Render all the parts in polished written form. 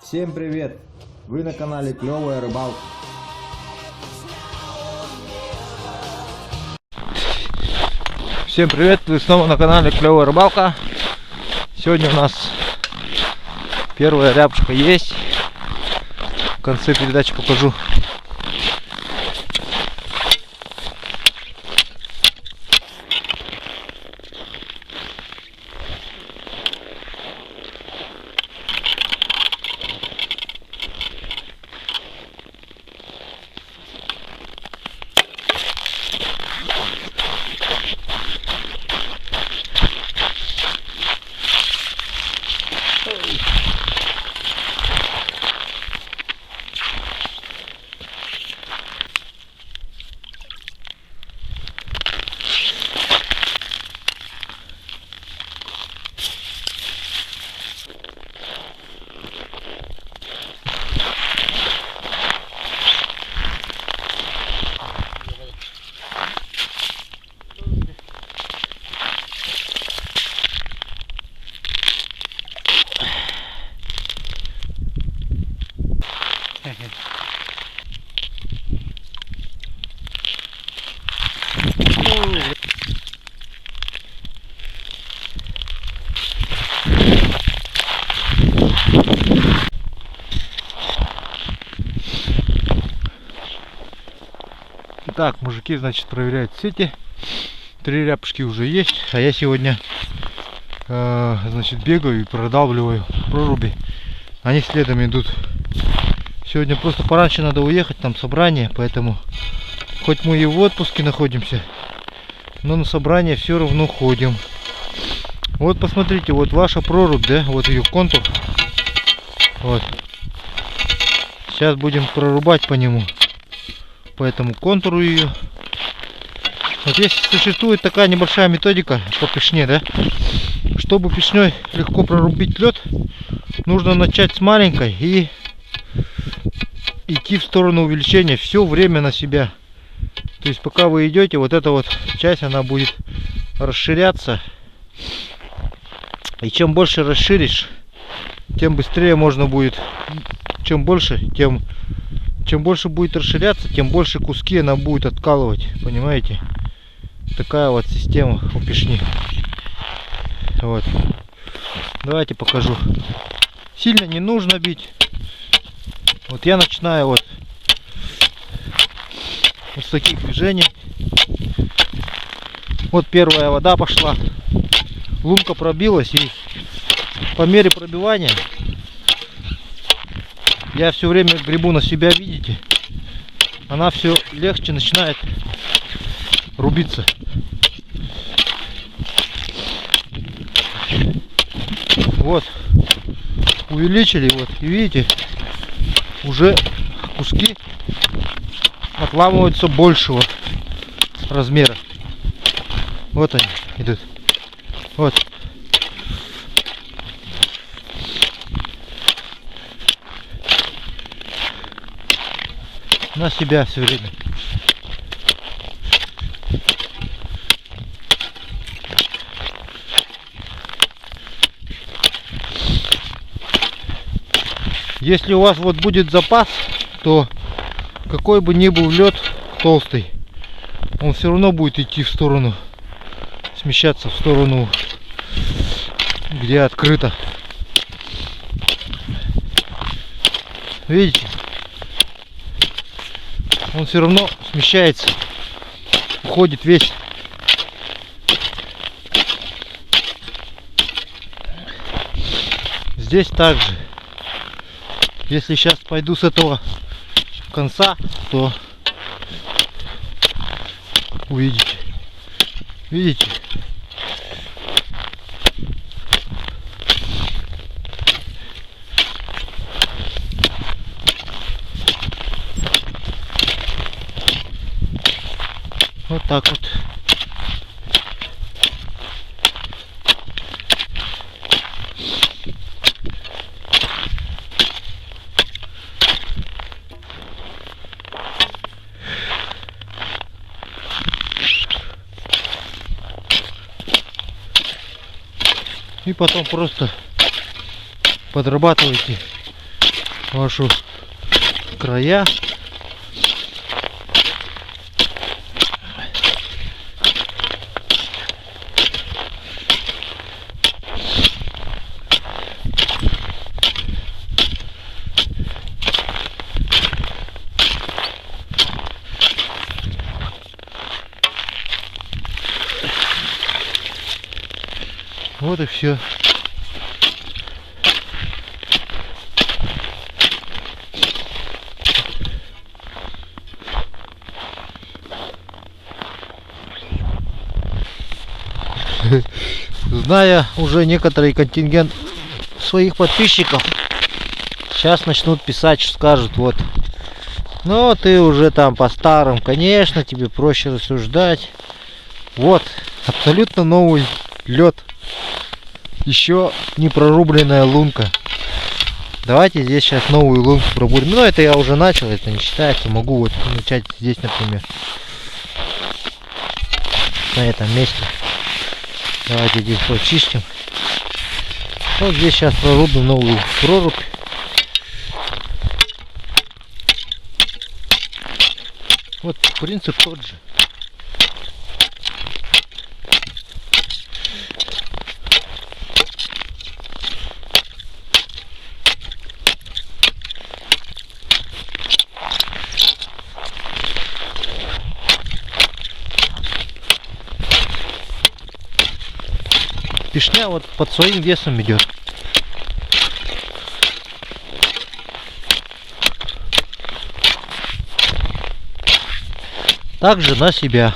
Всем привет! Вы на канале Клевая Рыбалка. Всем привет! Вы снова на канале Клевая Рыбалка. Сегодня у нас первая рябушка есть. В конце передачи покажу. Так, мужики, значит, проверяют сети. 3 рябушки уже есть, а я сегодня значит, бегаю и продавливаю проруби. Они следом идут. Сегодня просто пораньше надо уехать, там собрание, поэтому хоть мы и в отпуске находимся, но на собрание все равно ходим. Вот посмотрите, вот ваша прорубь, да, вот ее контур. Вот. Сейчас будем прорубать по нему, по этому контуру ее. Вот здесь существует такая небольшая методика по пешне, да. Чтобы пешней легко прорубить лед, нужно начать с маленькой и идти в сторону увеличения все время на себя. То есть пока вы идете, вот эта вот часть, она будет расширяться. И чем больше расширишь, тем быстрее можно будет. Чем больше будет расширяться, тем больше куски она будет откалывать. Понимаете? Такая вот система у пешни. Вот. Давайте покажу. Сильно не нужно бить. Вот я начинаю вот с таких движений. Вот первая вода пошла. Лунка пробилась, и по мере пробивания я все время гребу на себя, видите? Она все легче начинает рубиться. Вот. Увеличили, вот, и видите, уже куски отламываются большего размера. Вот они идут. Вот. На себя все время. Если у вас вот будет запас, то какой бы ни был лед толстый, он все равно будет идти в сторону, смещаться в сторону, где открыто. Видите? Он все равно смещается, уходит весь. Здесь также. Если сейчас пойду с этого конца, то увидите. Видите? Вот так вот. И потом просто подрабатываете вашу края. Вот и все. Зная уже некоторый контингент своих подписчиков, сейчас начнут писать, что скажут, вот, ну ты уже там по старым, конечно, тебе проще рассуждать. Вот, абсолютно новый лед. Еще не прорубленная лунка. Давайте здесь сейчас новую лунку пробурим. Ну, это я уже начал, это не считается. Могу вот начать здесь, например. На этом месте. Давайте здесь почистим. Вот здесь сейчас прорубим новую прорубь. Вот принцип тот же. Пишня вот под своим весом идет. Также на себя.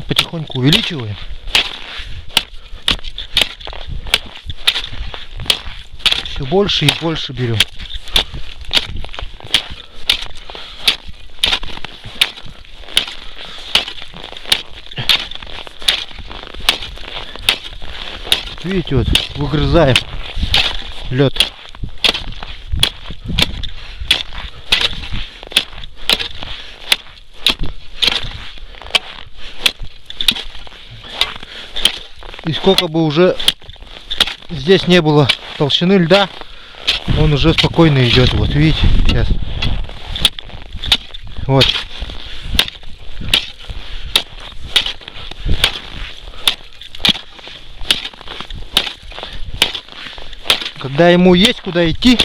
Потихоньку увеличиваем. Все больше и больше берем. Видите, вот выгрызаем лед. И сколько бы уже здесь не было толщины льда, он уже спокойно идет. Вот видите, сейчас. Вот. Когда ему есть куда идти,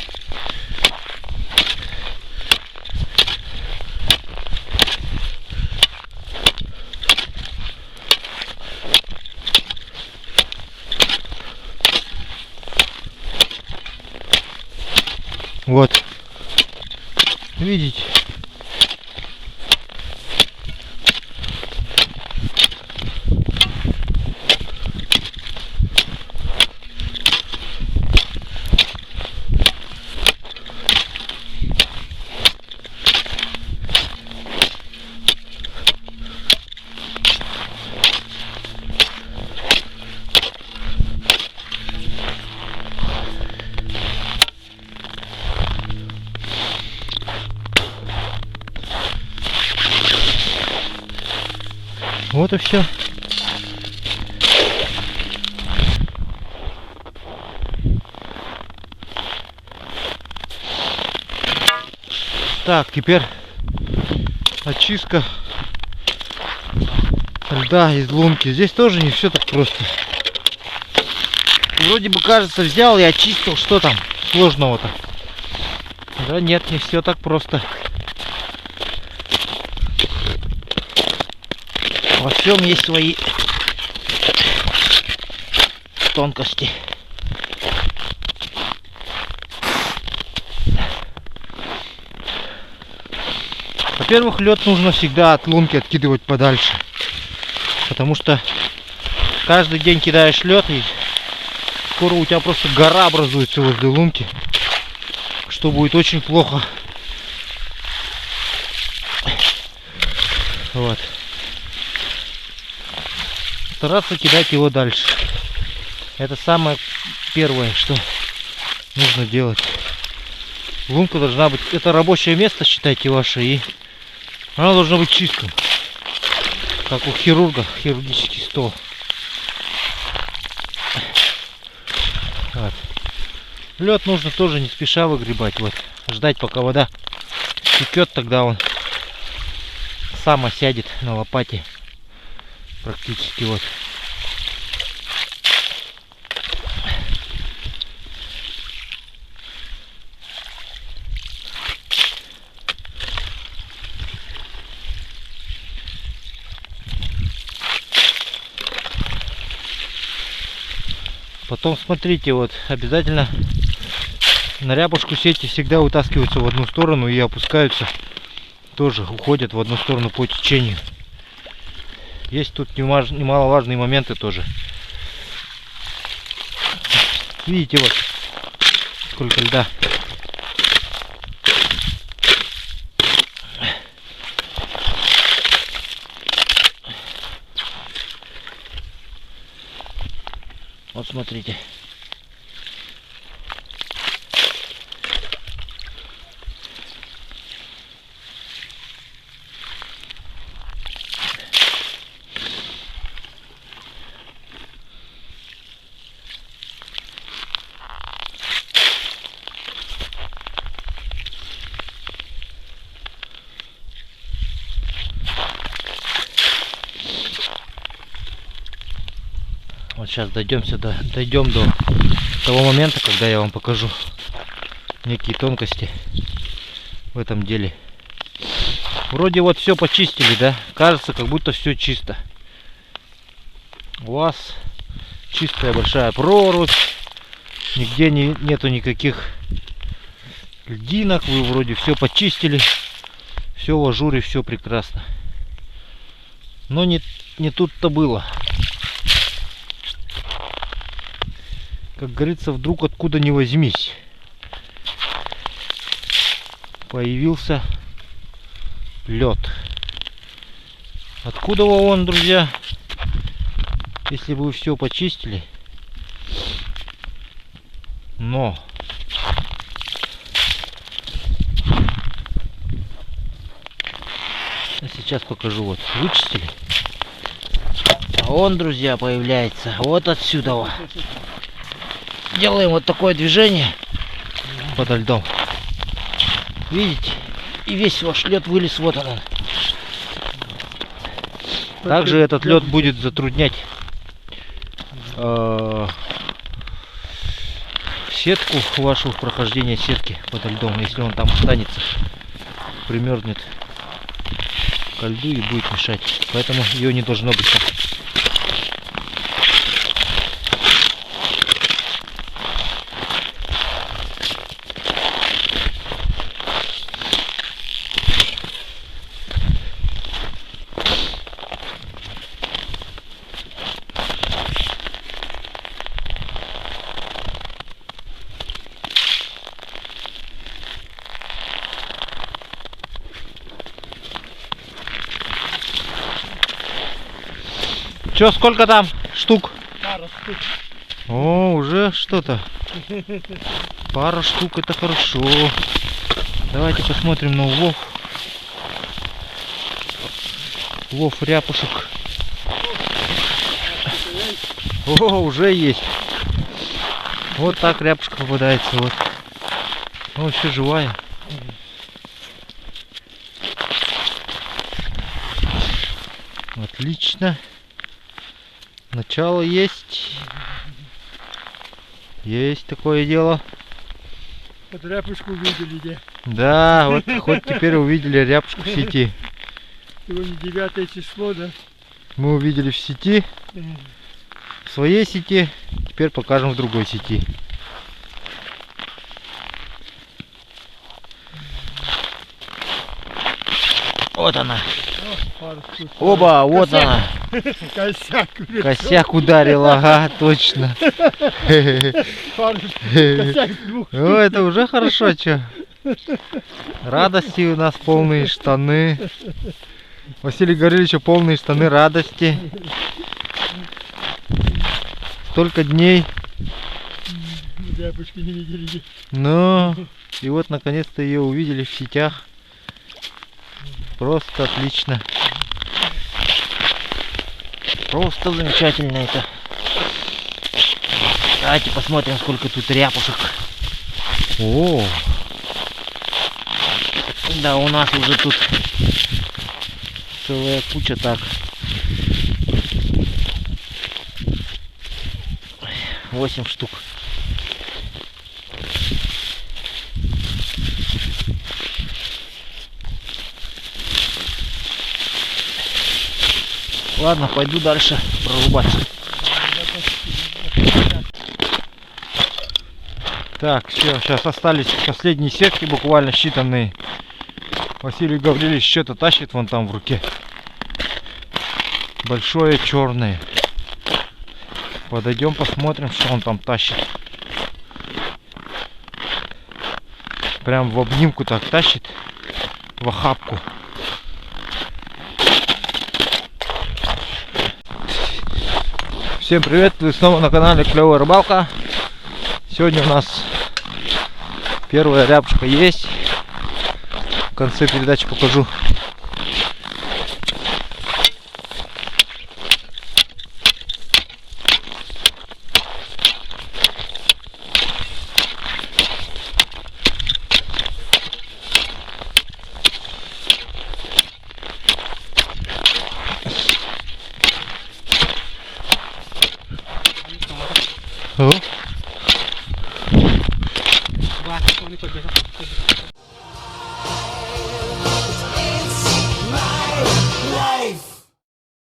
вот, видите, вот и все. Так, теперь очистка льда из лунки. Здесь тоже не все так просто. Вроде бы кажется, взял и очистил, что там сложного-то. Да нет, не все так просто. Во всем есть свои тонкости. Во-первых, лед нужно всегда от лунки откидывать подальше, потому что каждый день кидаешь лед, и скоро у тебя просто гора образуется возле лунки, что будет очень плохо. Вот. Стараться кидать его дальше. Это самое первое, что нужно делать. Лунка должна быть, это рабочее место, считайте, ваше, и она должна быть чистым, как у хирурга, хирургический стол. Вот. Лед нужно тоже не спеша выгребать. Вот. Ждать, пока вода текет, тогда он сам осядет на лопате. Практически вот. Потом смотрите, вот обязательно на рябушку сети всегда вытаскиваются в одну сторону и опускаются, тоже уходят в одну сторону по течению. Есть тут немаловажные моменты тоже. Видите, вот сколько льда. Вот смотрите. Вот сейчас дойдем до того момента, когда я вам покажу некие тонкости в этом деле. Вроде вот все почистили, да? Кажется, как будто все чисто. У вас чистая большая прорубь, нигде нету никаких льдинок, вы вроде все почистили, все в ажуре, все прекрасно. Но не тут-то было. Как говорится, вдруг откуда ни возьмись появился лед. Откуда он, друзья? Если бы вы все почистили. Но сейчас покажу. Вот вычистили. А он, друзья, появляется вот отсюда. Делаем вот такое движение подо льдом. Видите? И весь ваш лед вылез. Вот он. Также этот лед будет затруднять сетку вашу, прохождение сетки подо льдом. Если он там останется, примерзнет ко льду и будет мешать. Поэтому ее не должно быть там. Че, сколько там штук? Пара штук. О, уже что-то. Пара штук, это хорошо. Давайте посмотрим на улов. Улов ряпушек. О, уже есть. Вот так ряпушка попадается. Вот. Ну, все живая. Отлично. Начало есть. Есть такое дело. Вот ряпушку увидели, да? Да, вот хоть теперь увидели ряпушку в сети. Сегодня 9 число, да? Мы увидели в сети, в своей сети, теперь покажем в другой сети. Вот она. Оба, вот она. Косяк. Косяк ударил, ага, точно. Косяк двух. Ну, это уже хорошо, чё. Радости у нас полные штаны. Василий Гаврилович, полные штаны радости. Столько дней. Ряпушки не видели. Ну, и вот наконец-то ее увидели в сетях. Просто отлично. Просто замечательно это. Давайте посмотрим, сколько тут ряпушек. О, да, у нас уже тут целая куча так. 8 штук. Ладно, пойду дальше прорубать. Так, все, сейчас остались последние сетки, буквально считанные. Василий Гаврилович что-то тащит вон там в руке. Большое черное. Подойдем, посмотрим, что он там тащит. Прям в обнимку так тащит, в охапку. Всем привет, вы снова на канале Клевая Рыбалка. Сегодня у нас первая рябушка есть. В конце передачи покажу. О.